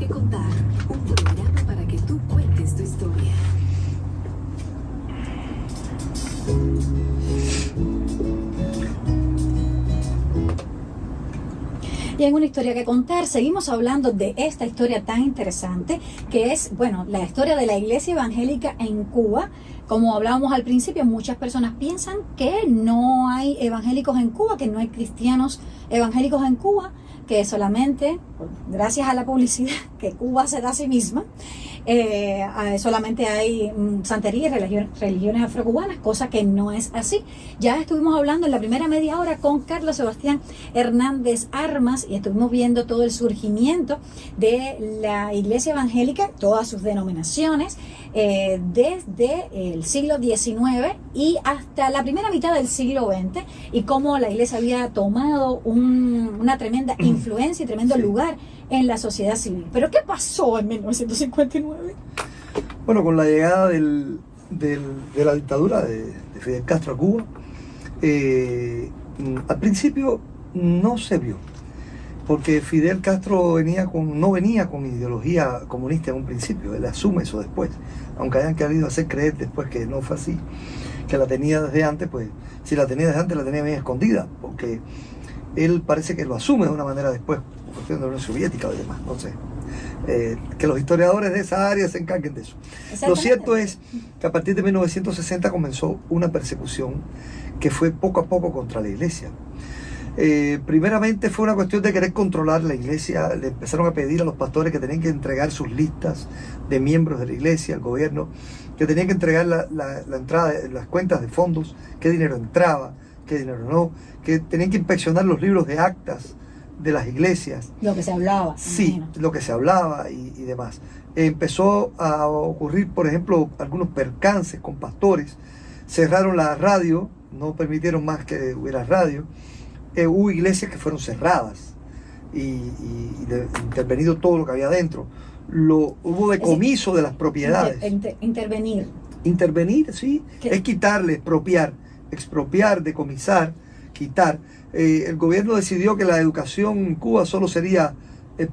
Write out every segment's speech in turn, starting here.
que contar, un programa para que tú cuentes tu historia. Y en una historia que contar, seguimos hablando de esta historia tan interesante que es, bueno, la historia de la iglesia evangélica en Cuba. Como hablábamos al principio, muchas personas piensan que no hay evangélicos en Cuba, que no hay cristianos evangélicos en Cuba, que solamente, gracias a la publicidad que Cuba se da a sí misma, solamente hay santería y religiones afrocubanas, cosa que no es así. Ya estuvimos hablando en la primera media hora con Carlos Sebastián Hernández Armas y estuvimos viendo todo el surgimiento de la iglesia evangélica, todas sus denominaciones, desde el siglo XIX y hasta la primera mitad del siglo XX, y cómo la iglesia había tomado una tremenda influencia y tremendo lugar en la sociedad civil. ¿Pero qué pasó en 1959? Bueno, con la llegada de la dictadura de Fidel Castro a Cuba, al principio no se vio, porque Fidel Castro no venía con ideología comunista en un principio, él asume eso después, aunque hayan querido hacer creer después que no fue así, que la tenía desde antes. Pues si la tenía desde antes, la tenía bien escondida, porque él parece que lo asume de una manera después, por cuestión de la Unión Soviética y demás, no sé. Que los historiadores de esa área se encarguen de eso. Lo cierto es que a partir de 1960 comenzó una persecución que fue poco a poco contra la iglesia. Primeramente fue una cuestión de querer controlar la iglesia. Le empezaron a pedir a los pastores que tenían que entregar sus listas de miembros de la iglesia al gobierno, que tenían que entregar la entrada, las cuentas de fondos, qué dinero entraba, qué dinero no, que tenían que inspeccionar los libros de actas de las iglesias. Lo que se hablaba. Sí, lo que se hablaba y demás. Empezó a ocurrir, por ejemplo, algunos percances con pastores. Cerraron la radio, no permitieron más que hubiera radio. Hubo iglesias que fueron cerradas y intervenido todo lo que había dentro. Hubo decomiso de las propiedades. Intervenir, sí. Es quitarle, expropiar, decomisar, quitar. El gobierno decidió que la educación en Cuba solo sería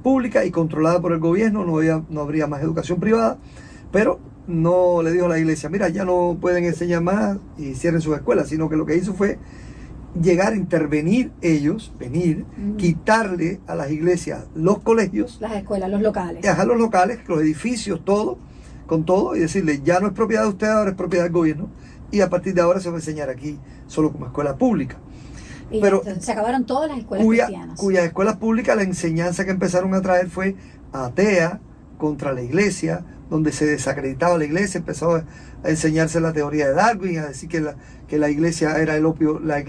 pública y controlada por el gobierno, no habría más educación privada, pero no le dijo a la iglesia, mira, ya no pueden enseñar más y cierren sus escuelas, sino que lo que hizo fue llegar a intervenir ellos, quitarle a las iglesias los colegios, las escuelas, los locales. A los locales, los edificios, todo, con todo, y decirle, ya no es propiedad de usted, ahora es propiedad del gobierno, y a partir de ahora se va a enseñar aquí solo como escuela pública. Pero se acabaron todas las escuelas cristianas. Cuyas escuelas públicas, la enseñanza que empezaron a traer fue atea contra la iglesia, donde se desacreditaba la iglesia. Empezó a enseñarse la teoría de Darwin, a decir que la iglesia era el opio, la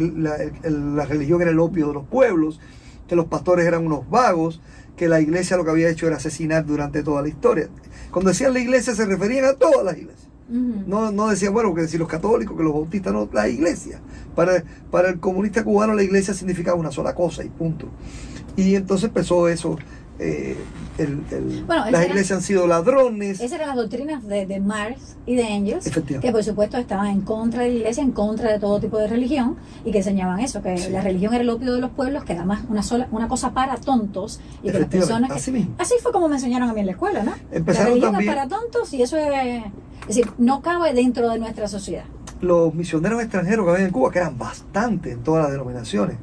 religión era el opio de los pueblos, que los pastores eran unos vagos, que la iglesia lo que había hecho era asesinar durante toda la historia. Cuando decían la iglesia se referían a todas las iglesias. No decían, bueno, que si los católicos, que los bautistas, no, la iglesia. Para el comunista cubano la iglesia significaba una sola cosa y punto. Y entonces empezó eso. Las iglesias han sido ladrones. Esas eran las doctrinas de Marx y de Engels, que por supuesto estaban en contra de la iglesia, en contra de todo tipo de religión, y que enseñaban eso, que la religión era el opio de los pueblos, que era más una cosa para tontos, y que las personas así fue como me enseñaron a mí en la escuela, ¿no? La religión es para tontos, y eso es decir, no cabe dentro de nuestra sociedad. Los misioneros extranjeros que había en Cuba, que eran bastantes en todas las denominaciones,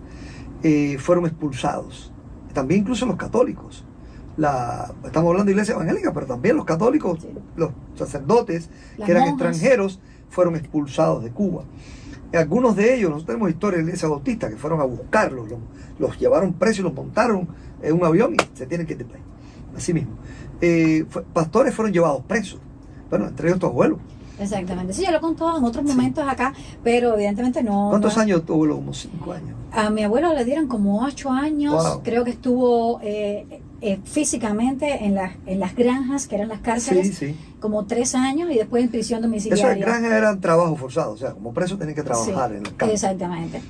fueron expulsados. También incluso los católicos. Estamos hablando de iglesia evangélica, pero también los católicos, los sacerdotes que eran extranjeros, fueron expulsados de Cuba. Algunos de ellos, nosotros tenemos historias de la iglesia bautista que fueron a buscarlos, los llevaron presos y los montaron en un avión y se tienen que ir de país. Así mismo. Pastores fueron llevados presos, bueno, entre ellos tu abuelo. Exactamente, sí, yo lo he contado en otros momentos acá, pero evidentemente no. ¿Cuántos años tuvo? Como 5 años. A mi abuelo le dieron como 8 años, creo que estuvo físicamente en las granjas, que eran las cárceles, como 3 años, y después en prisión domiciliaria. Esas granjas eran trabajo forzado, o sea, como preso tenía que trabajar en las cárceles. Exactamente.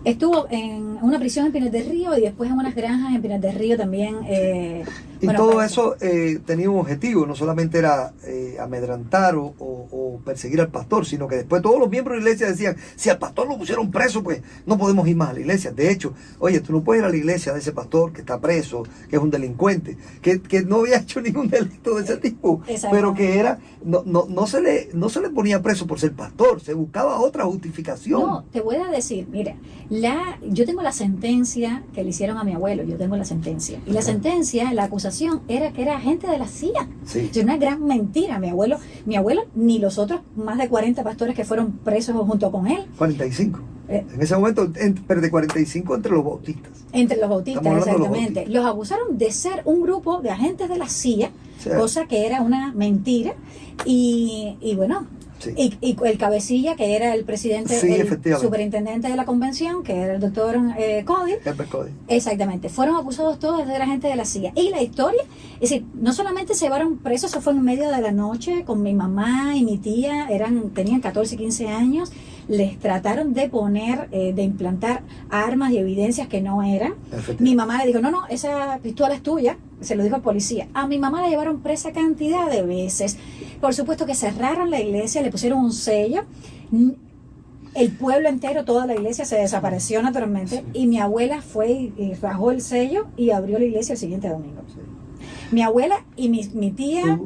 Estuvo en una prisión en Pinar del Río y después en unas granjas en Pinar del Río también. Y todo eso tenía un objetivo, no solamente era amedrantar o perseguir al pastor, sino que después todos los miembros de la iglesia decían, si al pastor lo pusieron preso, pues no podemos ir más a la iglesia. De hecho, oye, tú no puedes ir a la iglesia de ese pastor que está preso, que es un delincuente, que no había hecho ningún delito de ese tipo, pero que era, no se le ponía preso por ser pastor, se buscaba otra justificación. No, te voy a decir, mira, yo tengo la sentencia que le hicieron a mi abuelo, yo tengo la sentencia. Y la sentencia, la acusación era que era agente de la CIA. Sí. Es una gran mentira. Mi abuelo, ni los otros más de 40 pastores que fueron presos junto con él. 45. En ese momento, pero de 45 entre los bautistas. Entre los bautistas, exactamente. Los acusaron de ser un grupo de agentes de la CIA, sí, cosa que era una mentira. Y bueno, sí, y el cabecilla, que era el presidente, sí, el superintendente de la convención, que era el doctor Cody. Exactamente. Fueron acusados todos de ser agentes de la CIA. Y la historia, es decir, no solamente se llevaron presos, eso fue en medio de la noche con mi mamá y mi tía, tenían 14 y 15 años. Les trataron de poner, de implantar armas y evidencias que no eran. Mi mamá le dijo, no, esa pistola es tuya. Se lo dijo al policía. A mi mamá la llevaron presa cantidad de veces. Por supuesto que cerraron la iglesia, le pusieron un sello. El pueblo entero, toda la iglesia se desapareció naturalmente. Y mi abuela fue y rajó el sello y abrió la iglesia el siguiente domingo. Mi abuela y mi tía...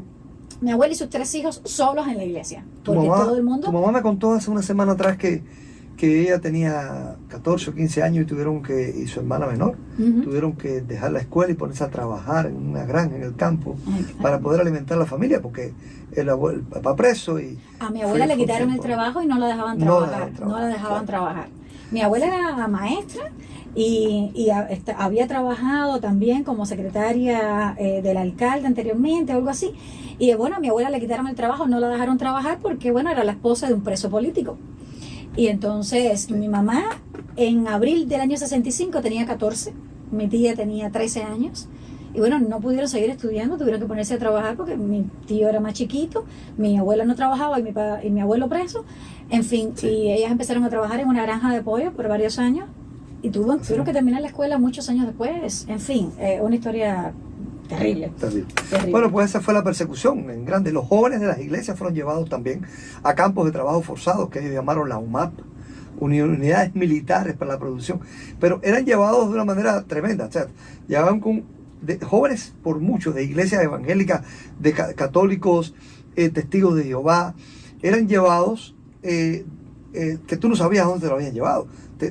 Mi abuela y sus 3 hijos solos en la iglesia. Porque todo el mundo... Tu mamá me contó hace una semana atrás que ella tenía 14 o 15 años y su hermana menor tuvieron que dejar la escuela y ponerse a trabajar en una granja en el campo para poder alimentar a la familia, porque el papá preso. Y a mi abuela le quitaron el trabajo y no la dejaban trabajar. No la dejaban trabajar. Mi abuela era maestra y había trabajado también como secretaria del alcalde anteriormente o algo así. Y bueno, a mi abuela le quitaron el trabajo, no la dejaron trabajar porque bueno, era la esposa de un preso político. Y entonces mi mamá en abril del año 65 tenía 14, mi tía tenía 13 años. Y bueno, no pudieron seguir estudiando, tuvieron que ponerse a trabajar porque mi tío era más chiquito, mi abuela no trabajaba y mi abuelo preso. En fin, sí. Y ellas empezaron a trabajar en una granja de pollo por varios años y tuvieron que terminar la escuela muchos años después. En fin, una historia terrible. Bueno, pues esa fue la persecución en grande. Los jóvenes de las iglesias fueron llevados también a campos de trabajo forzados que ellos llamaron la UMAP, unidades militares para la producción, pero eran llevados de una manera tremenda. O sea, llevaban con jóvenes por muchos de iglesias evangélicas, de católicos, testigos de Jehová, eran llevados que tú no sabías dónde te lo habían llevado.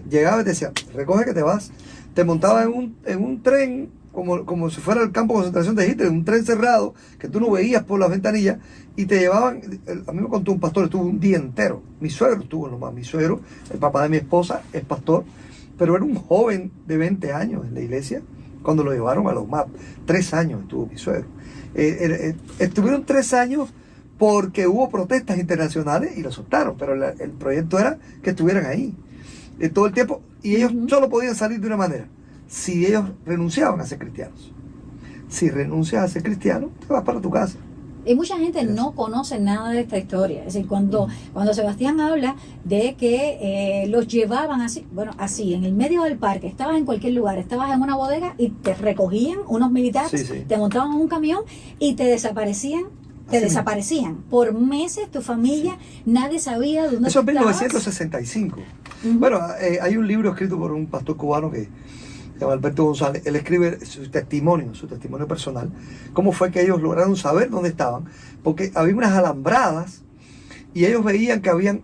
Llegaba y te decía, recoge que te vas, te montaba en un tren como si fuera el campo de concentración de Hitler, un tren cerrado que tú no veías por las ventanillas, y te llevaban. A mí me contó un pastor, estuvo un día entero. Mi suegro estuvo nomás, mi suegro, el papá de mi esposa, es pastor, pero era un joven de 20 años en la iglesia cuando lo llevaron a los MAP. 3 años estuvo mi suegro. Estuvieron 3 años porque hubo protestas internacionales y lo soltaron, pero el proyecto era que estuvieran ahí todo el tiempo, y ellos solo podían salir de una manera: si ellos renunciaban a ser cristianos. Si renuncias a ser cristiano, te vas para tu casa. Y mucha gente no conoce nada de esta historia. Es decir, cuando Sebastián habla de que los llevaban así, bueno, así, en el medio del parque, estabas en cualquier lugar, estabas en una bodega y te recogían unos militares, te montaban en un camión y te desaparecían. Por meses, tu familia, nadie sabía dónde estabas. Eso es 1965. Bueno, hay un libro escrito por un pastor cubano que se llama Alberto González. Él escribe su testimonio personal, cómo fue que ellos lograron saber dónde estaban, porque había unas alambradas y ellos veían que habían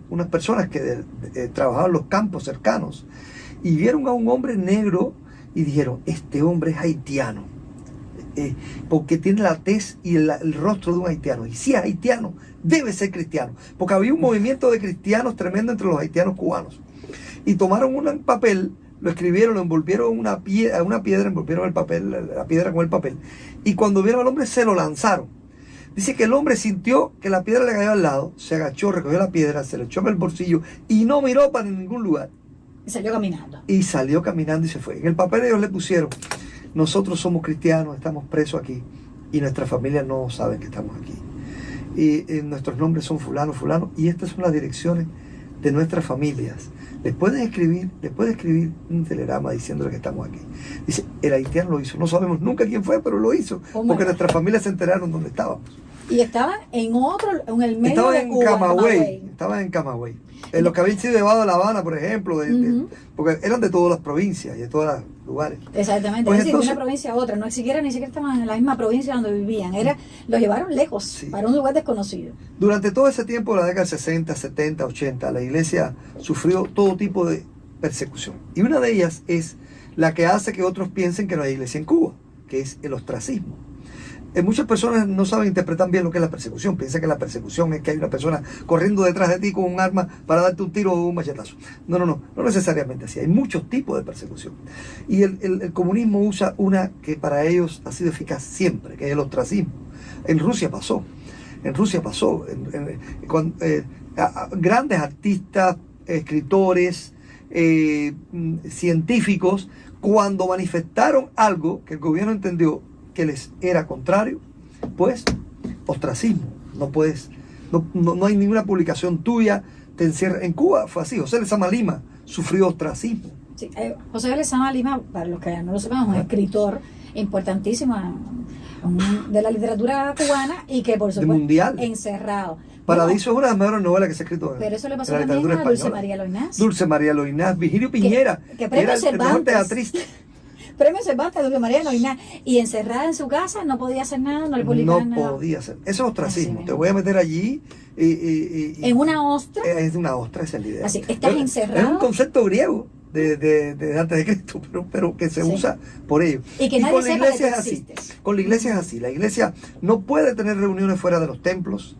unas personas que trabajaban en los campos cercanos y vieron a un hombre negro y dijeron, este hombre es haitiano. Porque tiene la tez y el rostro de un haitiano, y si es haitiano debe ser cristiano, porque había un movimiento de cristianos tremendo entre los haitianos cubanos, y tomaron un papel, lo escribieron, lo envolvieron en una piedra, envolvieron la piedra con el papel, y cuando vieron al hombre se lo lanzaron. Dice que el hombre sintió que la piedra le cayó al lado, se agachó, recogió la piedra, se la echó en el bolsillo y no miró para ningún lugar, y salió caminando y se fue. En el papel ellos le pusieron: nosotros somos cristianos, estamos presos aquí y nuestra familia no sabe que estamos aquí. Y nuestros nombres son fulano, y estas son las direcciones de nuestras familias. les pueden escribir un telegrama diciéndole que estamos aquí. Dice, el haitiano lo hizo. No sabemos nunca quién fue, pero lo hizo. Porque nuestras familias se enteraron dónde estábamos. Y estaban en el medio estaban de Cuba, estaban en Camagüey. En los que habían sido llevados a La Habana, por ejemplo, porque eran de todas las provincias y de todos los lugares. Exactamente, Pues es decir, entonces, de una provincia a otra, ni siquiera estaban en la misma provincia donde vivían, los llevaron lejos, sí, para un lugar desconocido. Durante todo ese tiempo, la década 60, 70, 80, la iglesia sufrió todo tipo de persecución. Y una de ellas es la que hace que otros piensen que no hay iglesia en Cuba, que es el ostracismo. Muchas personas no saben interpretar bien lo que es la persecución. Piensan que la persecución es que hay una persona corriendo detrás de ti con un arma para darte un tiro o un machetazo. No necesariamente así. Hay muchos tipos de persecución. Y el comunismo usa una que para ellos ha sido eficaz siempre, que es el ostracismo. En Rusia pasó. Grandes artistas, escritores, científicos, cuando manifestaron algo que el gobierno entendió que les era contrario, pues ostracismo. No hay ninguna publicación tuya, te encierra. En Cuba fue así. José Lezama Lima sufrió ostracismo. Sí, José Lezama Lima, para los que no lo sepan, es un escritor importantísimo de la literatura cubana y que por supuesto mundial. Encerrado. Paradiso es una de las mejores novelas que se ha escrito. Pero eso le pasó en la también literatura a Dulce española. María Loinás. Dulce María Loinás, Virgilio Piñera, que era el mejor teatrista. Premio Cervantes, Dulce María Loinás, y encerrada en su casa, no podía hacer nada, no le publicaban nada. No podía hacer. Eso es ostracismo. Así te voy a meter allí. En una ostra. Es una ostra, esa es la idea. Así, estás encerrado. Es un concepto griego de antes de Cristo, pero que se usa por ellos. Y que nadie con la sepa iglesia que es así. existes. Con la iglesia es así. La iglesia no puede tener reuniones fuera de los templos.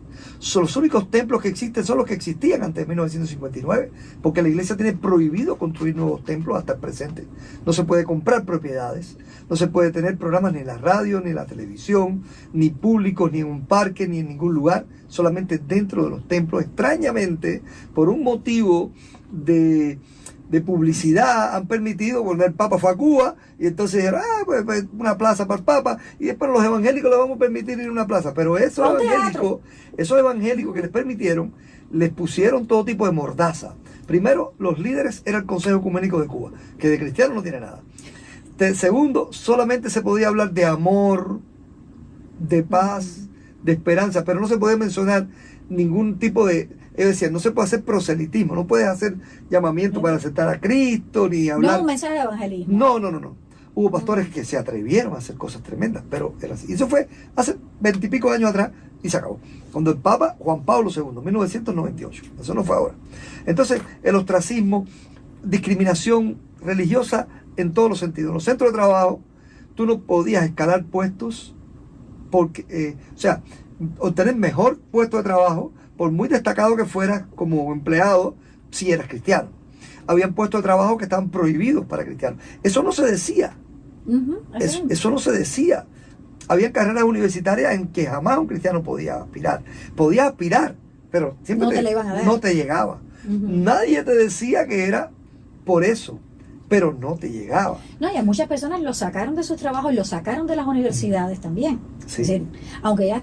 Los únicos templos que existen son los que existían antes de 1959, porque la iglesia tiene prohibido construir nuevos templos hasta el presente. No se puede comprar propiedades, no se puede tener programas ni en la radio, ni en la televisión, ni públicos, ni en un parque, ni en ningún lugar, solamente dentro de los templos. Extrañamente, por un motivo de publicidad, han permitido, cuando el Papa fue a Cuba, y entonces dijeron, pues una plaza para el Papa, y después los evangélicos le vamos a permitir ir a una plaza. Pero esos evangélicos que les permitieron, les pusieron todo tipo de mordaza. Primero, los líderes era el Consejo Ecuménico de Cuba, que de cristiano no tiene nada. Segundo, solamente se podía hablar de amor, de paz, de esperanza, pero no se podía mencionar ningún tipo de... Es decir, no se puede hacer proselitismo, no puedes hacer llamamiento para aceptar a Cristo, ni hablar... No un mensaje de evangelismo. No. Hubo pastores que se atrevieron a hacer cosas tremendas, pero era así. Y eso fue hace 20 y pico de años atrás y se acabó. Cuando el Papa Juan Pablo II, 1998, eso no fue ahora. Entonces, el ostracismo, discriminación religiosa en todos los sentidos. En los centros de trabajo, tú no podías escalar puestos, porque, obtener mejor puesto de trabajo, por muy destacado que fueras como empleado, si eras cristiano. Habían puestos de trabajo que estaban prohibidos para cristianos. Eso no se decía. Eso no se decía. Había carreras universitarias en que jamás un cristiano podía aspirar. Podía aspirar, pero siempre no te llegaba. Nadie te decía que era por eso, pero no te llegaba. No, y a muchas personas lo sacaron de sus trabajos y lo sacaron de las universidades también. Sí. Es decir, aunque ya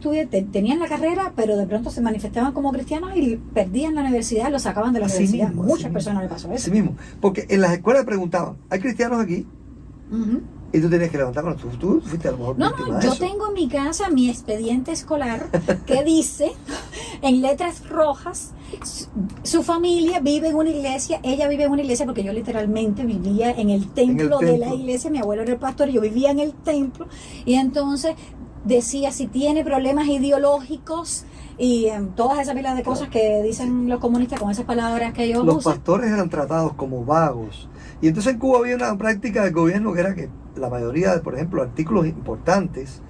tenían la carrera, pero de pronto se manifestaban como cristianos y perdían la universidad, lo sacaban de la universidad. Muchas personas le pasó eso. Así mismo, porque en las escuelas preguntaban, ¿hay cristianos aquí? Y tú tenías que levantar cuando tú fuiste a lo mejor víctima de yo eso. tengo en mi casa mi expediente escolar que dice en letras rojas, su familia vive en una iglesia, ella vive en una iglesia, porque yo literalmente vivía en el templo de la iglesia, mi abuelo era el pastor, yo vivía en el templo, y entonces decía si tiene problemas ideológicos y todas esas pilas de cosas que dicen los comunistas con esas palabras que ellos Los usan. pastores eran tratados como vagos. Y entonces en Cuba había una práctica del gobierno que era que la mayoría de, por ejemplo, artículos importantes,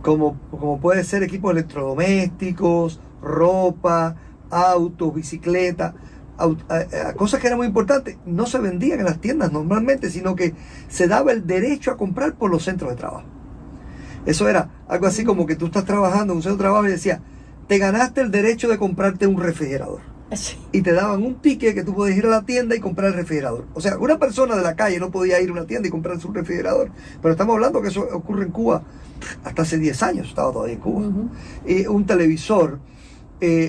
como puede ser equipos electrodomésticos, ropa, autos, bicicletas, cosas que eran muy importantes, no se vendían en las tiendas normalmente, sino que se daba el derecho a comprar por los centros de trabajo. Eso era algo así como que tú estás trabajando en un centro de trabajo y decía, te ganaste el derecho de comprarte un refrigerador. Sí. Y te daban un ticket que tú podías ir a la tienda y comprar el refrigerador. O sea, una persona de la calle no podía ir a una tienda y comprarse un refrigerador. Pero estamos hablando que eso ocurre en Cuba hasta hace 10 años, estaba todavía en Cuba. Un televisor,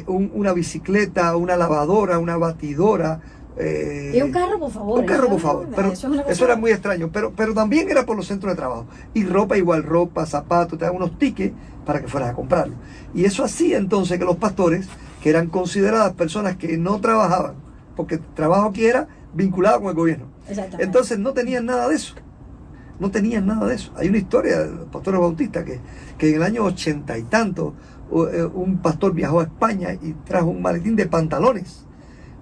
una bicicleta, una lavadora, una batidora, Y un carro, por favor. Un carro, por favor. Pero eso era muy extraño. Pero también era por los centros de trabajo. Y ropa igual, ropa, zapatos, te daban unos tickets para que fueras a comprarlo. Y eso hacía entonces que los pastores, que eran consideradas personas que no trabajaban, porque trabajo aquí era vinculado con el gobierno. Entonces no tenían nada de eso. No tenían nada de eso. Hay una historia de los pastores bautistas que en el año 80 y tanto un pastor viajó a España y trajo un maletín de pantalones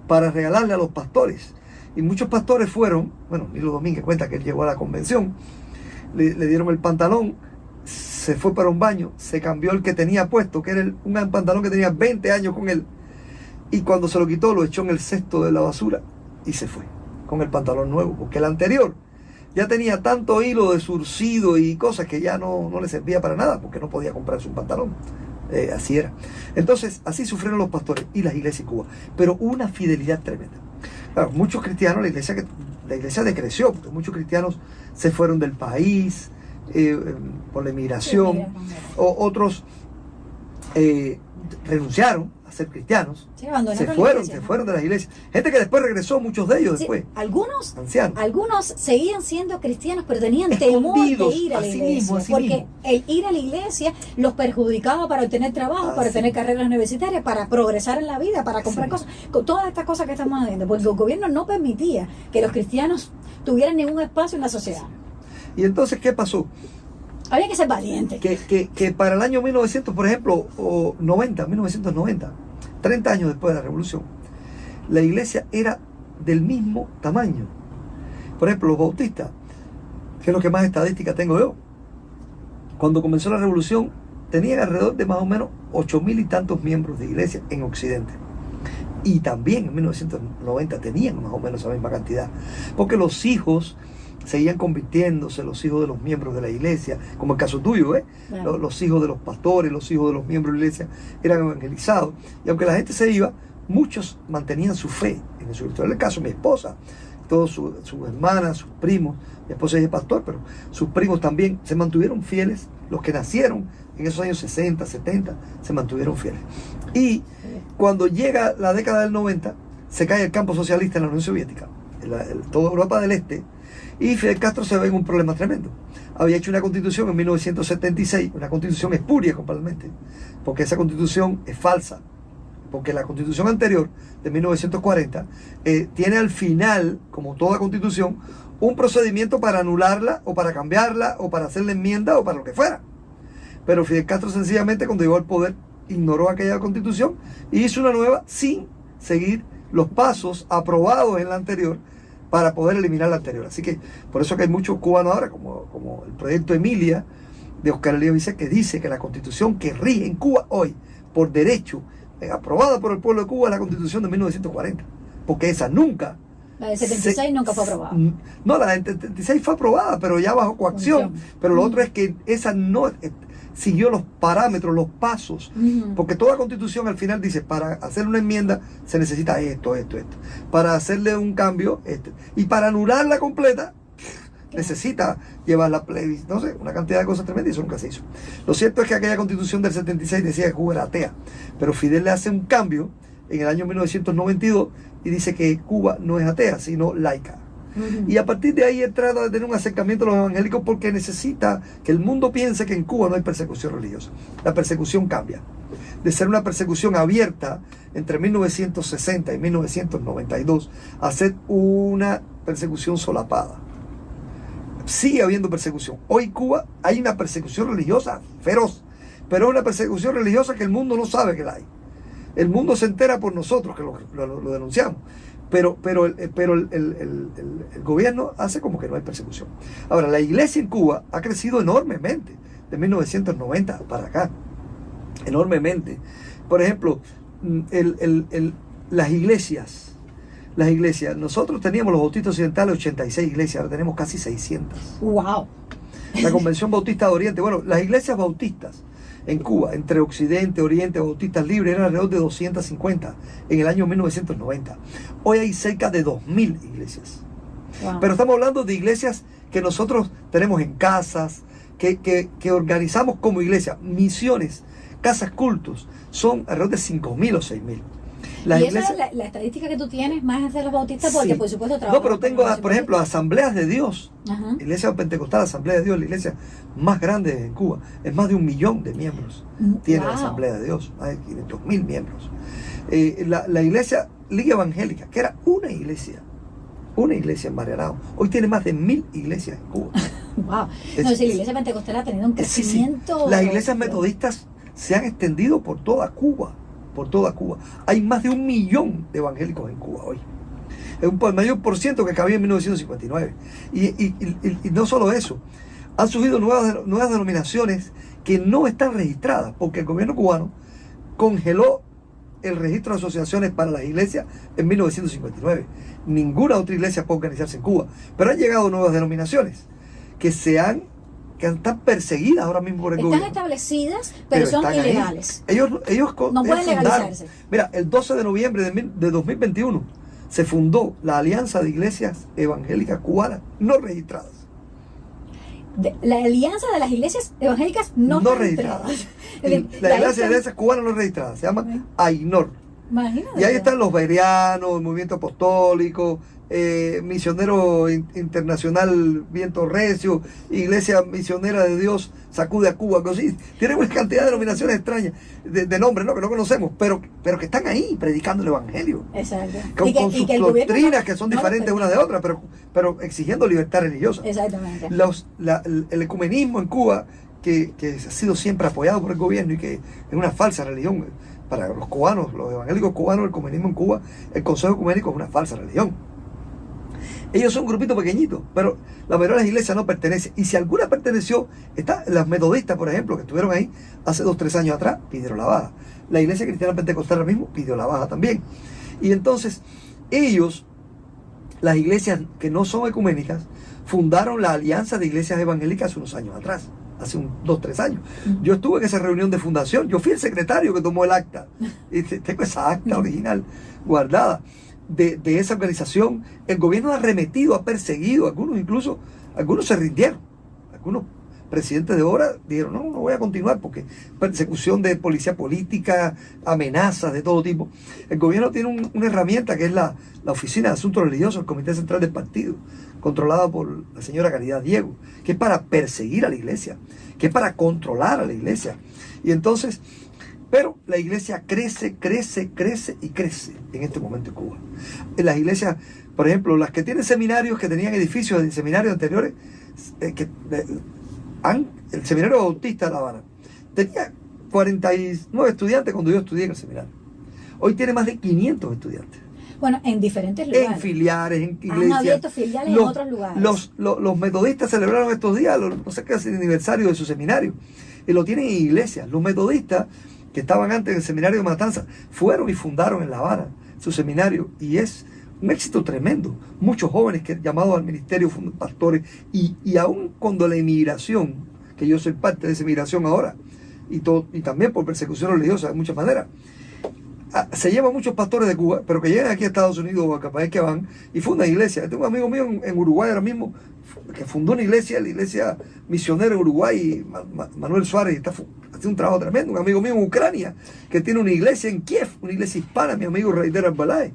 para regalarle a los pastores. Y muchos pastores fueron, bueno, Milo Domínguez cuenta que él llegó a la convención, le dieron el pantalón, se fue para un baño, se cambió el que tenía puesto, que era un pantalón que tenía 20 años con él, y cuando se lo quitó lo echó en el cesto de la basura y se fue con el pantalón nuevo, porque el anterior ya tenía tanto hilo de surcido y cosas que ya no le servía para nada, porque no podía comprarse un pantalón. Así era. Entonces, así sufrieron los pastores y las iglesias en Cuba. Pero una fidelidad tremenda. Claro, muchos cristianos, la iglesia decreció, porque muchos cristianos se fueron del país por la inmigración, otros renunciaron a ser cristianos, se fueron de las iglesias. Gente que después regresó, muchos de ellos después. Algunos, ancianos. Algunos seguían siendo cristianos, pero tenían temor de ir a la iglesia, porque el ir a la iglesia los perjudicaba para obtener trabajo, para obtener carreras universitarias, para progresar en la vida, para comprar cosas, todas estas cosas que estamos haciendo, porque el gobierno no permitía que los cristianos tuvieran ningún espacio en la sociedad. Y entonces, ¿qué pasó? Había que ser valiente. Que para el año 1900, por ejemplo, 1990, 30 años después de la revolución, la iglesia era del mismo tamaño. Por ejemplo, los bautistas, que es lo que más estadística tengo yo, cuando comenzó la revolución, tenían alrededor de más o menos 8.000 y tantos miembros de iglesia en Occidente. Y también en 1990 tenían más o menos esa misma cantidad, porque los hijos seguían convirtiéndose, los hijos de los miembros de la iglesia, como el caso tuyo, Claro. Los hijos de los pastores, los hijos de los miembros de la iglesia eran evangelizados, y aunque la gente se iba, muchos mantenían su fe en Jesucristo. En el caso de mi esposa, todos sus hermanas, sus primos, mi esposa es pastor, pero sus primos también se mantuvieron fieles, los que nacieron en esos años 60, 70, se mantuvieron fieles. Y cuando llega la década del 90, se cae el campo socialista en la Unión Soviética, toda Europa del Este, y Fidel Castro se ve en un problema tremendo. Había hecho una constitución en 1976, una constitución espuria completamente, porque esa constitución es falsa, porque la constitución anterior, de 1940, tiene al final, como toda constitución, un procedimiento para anularla, o para cambiarla, o para hacerle enmienda, o para lo que fuera. Pero Fidel Castro sencillamente, cuando llegó al poder, ignoró aquella constitución y hizo una nueva sin seguir los pasos aprobados en la anterior, para poder eliminar la anterior. Así que por eso que hay muchos cubanos ahora, como el proyecto Emilia de Oscar Elías Vicente, que dice que la constitución que rige en Cuba hoy, por derecho, aprobada por el pueblo de Cuba, es la constitución de 1940, porque esa nunca... La de 76 nunca fue aprobada. No, la de 76 fue aprobada, pero ya bajo coacción. Pero lo otro es que esa no siguió los parámetros, los pasos, porque toda constitución al final dice, para hacer una enmienda se necesita esto, para hacerle un cambio, y para anularla completa necesita llevar la plebiscito, no sé, una cantidad de cosas tremendas, y eso nunca se hizo. Lo cierto es que aquella constitución del 76 decía que Cuba era atea, pero Fidel le hace un cambio en el año 1992 y dice que Cuba no es atea, sino laica. Y a partir de ahí él trata de tener un acercamiento a los evangélicos, porque necesita que el mundo piense que en Cuba no hay persecución religiosa. La persecución cambia. De ser una persecución abierta entre 1960 y 1992 a ser una persecución solapada. Sigue habiendo persecución. Hoy en Cuba hay una persecución religiosa feroz, pero es una persecución religiosa que el mundo no sabe que la hay. El mundo se entera por nosotros que lo denunciamos. Pero el gobierno hace como que no hay persecución. Ahora, la iglesia en Cuba ha crecido enormemente de 1990 para acá. Enormemente. Por ejemplo, las iglesias. Nosotros teníamos los bautistas occidentales 86 iglesias, ahora tenemos casi 600. ¡Wow! La Convención Bautista de Oriente. Bueno, las iglesias bautistas en Cuba, entre Occidente, Oriente, Bautistas Libres, eran alrededor de 250 en el año 1990. Hoy hay cerca de 2.000 iglesias. Wow. Pero estamos hablando de iglesias que nosotros tenemos en casas, que organizamos como iglesia. Misiones, casas cultos, son alrededor de 5.000 o 6.000. Las y esa iglesias, es la estadística que tú tienes más de los bautistas, porque sí. por supuesto trabajan. No, pero tengo, por ejemplo, asambleas de Dios. Ajá. Iglesia Pentecostal, Asamblea de Dios, la iglesia más grande en Cuba. Es más de 1 millón de miembros. Tiene la Wow. Asamblea de Dios, más de 500.000 miembros. La iglesia Liga Evangélica, que era una iglesia en Marianao, hoy tiene más de 1.000 iglesias en Cuba. Wow. Es- No, si la iglesia pentecostal ha tenido un Sí, sí. crecimiento. Las iglesias metodistas se han extendido por toda Cuba. Por toda Cuba. Hay más de 1 millón de evangélicos en Cuba hoy. Es el mayor por ciento que cabía en 1959. Y no solo eso, han surgido nuevas denominaciones que no están registradas, porque el gobierno cubano congeló el registro de asociaciones para las iglesias en 1959. Ninguna otra iglesia puede organizarse en Cuba. Pero han llegado nuevas denominaciones que están perseguidas ahora mismo por el Están gobierno. establecidas, pero son están ahí. ilegales. Ellos No ellos pueden fundaron. legalizarse. Mira, el 12 de noviembre de 2021 se fundó la Alianza de Iglesias Evangélicas Cubanas no registradas. La alianza de las iglesias evangélicas no registradas. La Alianza de Iglesias Cubanas no registradas se llama AINOR. Imagínate. Y ahí están los bereanos, el movimiento apostólico, Misionero Internacional Viento Recio, Iglesia Misionera de Dios Sacude a Cuba, algo así. Tienen una cantidad de denominaciones extrañas, de nombres, ¿no? Que no conocemos, pero que están ahí predicando el Evangelio. Exacto. Con sus el gobierno doctrinas que son no lo diferentes permite. unas de otras, pero exigiendo libertad religiosa. Exactamente. El ecumenismo en Cuba, que ha sido siempre apoyado por el gobierno y que es una falsa religión para los cubanos, los evangélicos cubanos, el ecumenismo en Cuba, el Consejo Ecuménico es una falsa religión. Ellos son un grupito pequeñito, pero la mayoría de las iglesias no pertenece. Y si alguna perteneció, las metodistas, por ejemplo, que estuvieron ahí hace 2 o 3 años atrás, pidieron la baja. La iglesia cristiana pentecostal ahora mismo pidió la baja también. Y entonces, las iglesias que no son ecuménicas, fundaron la Alianza de Iglesias Evangélicas hace unos años atrás, hace 2 o 3 años. Yo estuve en esa reunión de fundación, yo fui el secretario que tomó el acta. Y tengo esa acta original guardada. De esa organización. El gobierno ha arremetido, ha perseguido, algunos se rindieron, algunos presidentes de ahora dijeron no voy a continuar porque persecución de policía política, amenazas de todo tipo. El gobierno tiene una herramienta que es la Oficina de Asuntos Religiosos, el Comité Central del Partido, controlada por la señora Caridad Diego, que es para perseguir a la iglesia, que es para controlar a la iglesia. Y entonces, pero la iglesia crece y crece en este momento en Cuba. En las iglesias, por ejemplo, las que tienen seminarios, que tenían edificios de seminarios anteriores, el seminario bautista de La Habana tenía 49 estudiantes cuando yo estudié en el seminario. Hoy tiene más de 500 estudiantes. Bueno, en diferentes lugares. En filiales, en Han iglesias. abierto filiales en otros lugares. Los metodistas celebraron estos días, no sé qué es el aniversario de su seminario, y lo tienen en iglesias. Los metodistas que estaban antes en el seminario de Matanzas fueron y fundaron en La Habana su seminario, y es un éxito tremendo. Muchos jóvenes que llamados al ministerio, pastores, y aún cuando la inmigración, que yo soy parte de esa inmigración ahora, y también por persecución religiosa de muchas maneras, se llevan muchos pastores de Cuba, pero que llegan aquí a Estados Unidos o a capaz que van y fundan iglesias. Tengo un amigo mío en Uruguay ahora mismo que fundó una iglesia, la iglesia misionera en Uruguay, Manuel Suárez, y está haciendo un trabajo tremendo. Un amigo mío en Ucrania que tiene una iglesia en Kiev, una iglesia hispana, mi amigo Reider Albalay,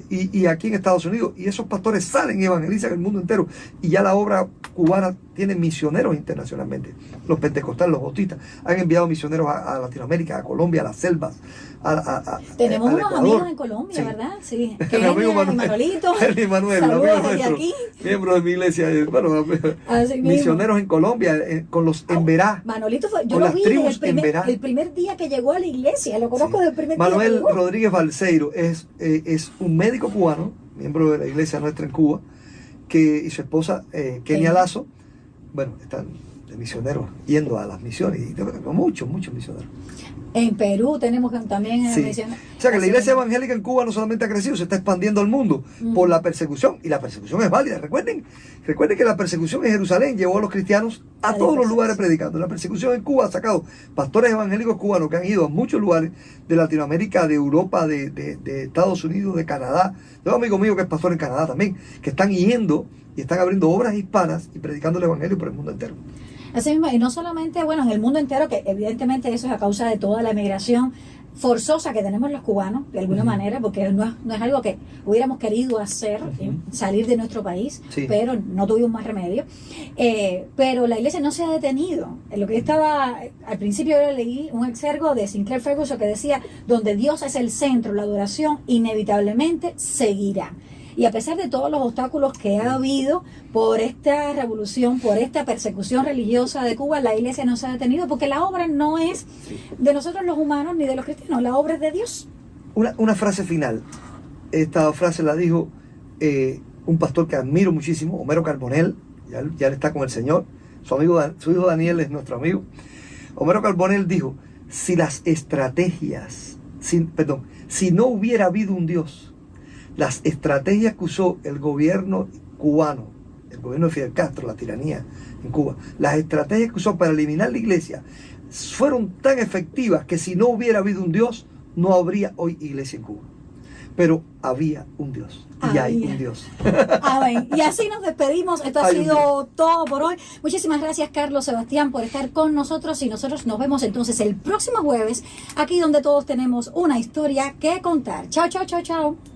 y aquí en Estados Unidos, y esos pastores salen y evangelizan el mundo entero, y ya la obra cubana tiene misioneros internacionalmente. Los pentecostales, los bautistas han enviado misioneros a Latinoamérica, a Colombia, a las selvas, tenemos al unos Ecuador. amigos en Colombia, Sí. ¿verdad? Sí. Mi amigo Manolito. Henry Manuel, Saludos amigo desde nuestro, aquí. miembro de mi iglesia, Así mismo. misioneros en Colombia, con los Emberá. Manolito yo Con lo las vi tribus en Verá. el primer día que llegó a la iglesia, lo conozco Sí. del primer día que Manuel llegó. Rodríguez Balseiro es un médico cubano, miembro de la iglesia nuestra en Cuba, y su esposa, Kenia Sí. Lazo, bueno, están de misioneros yendo a las misiones, y muchos misioneros. En Perú tenemos también Sí. misiones. O sea que la Así iglesia que- evangélica en Cuba no solamente ha crecido, se está expandiendo al mundo por la persecución, y la persecución es válida. Recuerden que la persecución en Jerusalén llevó a los cristianos a todos los lugares predicando. La persecución en Cuba ha sacado pastores evangélicos cubanos que han ido a muchos lugares de Latinoamérica, de Europa, de Estados Unidos, de Canadá. Tengo un amigo mío que es pastor en Canadá también, que están yendo y están abriendo obras hispanas y predicando el evangelio por el mundo entero. Así mismo, y no solamente, bueno, en el mundo entero, que evidentemente eso es a causa de toda la emigración, forzosa que tenemos los cubanos, de alguna manera, porque no es algo que hubiéramos querido hacer, salir de nuestro país, pero no tuvimos más remedio. Pero la iglesia no se ha detenido. Lo que estaba, al principio yo leí un exergo de Sinclair Ferguson que decía, donde Dios es el centro, la adoración inevitablemente seguirá. Y a pesar de todos los obstáculos que ha habido por esta revolución, por esta persecución religiosa de Cuba, la iglesia no se ha detenido porque la obra no es de nosotros los humanos ni de los cristianos, la obra es de Dios. Una frase final. Esta frase la dijo un pastor que admiro muchísimo, Homero Carbonell, ya él está con el Señor, su hijo Daniel es nuestro amigo. Homero Carbonell dijo, si no hubiera habido un Dios, las estrategias que usó el gobierno cubano, el gobierno de Fidel Castro, la tiranía en Cuba, las estrategias que usó para eliminar la iglesia fueron tan efectivas que si no hubiera habido un Dios, no habría hoy iglesia en Cuba. Pero había un Dios. Y hay un Dios. Amén. Y así nos despedimos. Esto ha sido todo por hoy. Muchísimas gracias, Carlos Sebastián, por estar con nosotros. Y nosotros nos vemos entonces el próximo jueves, aquí donde todos tenemos una historia que contar. Chao, chao, chao, chao.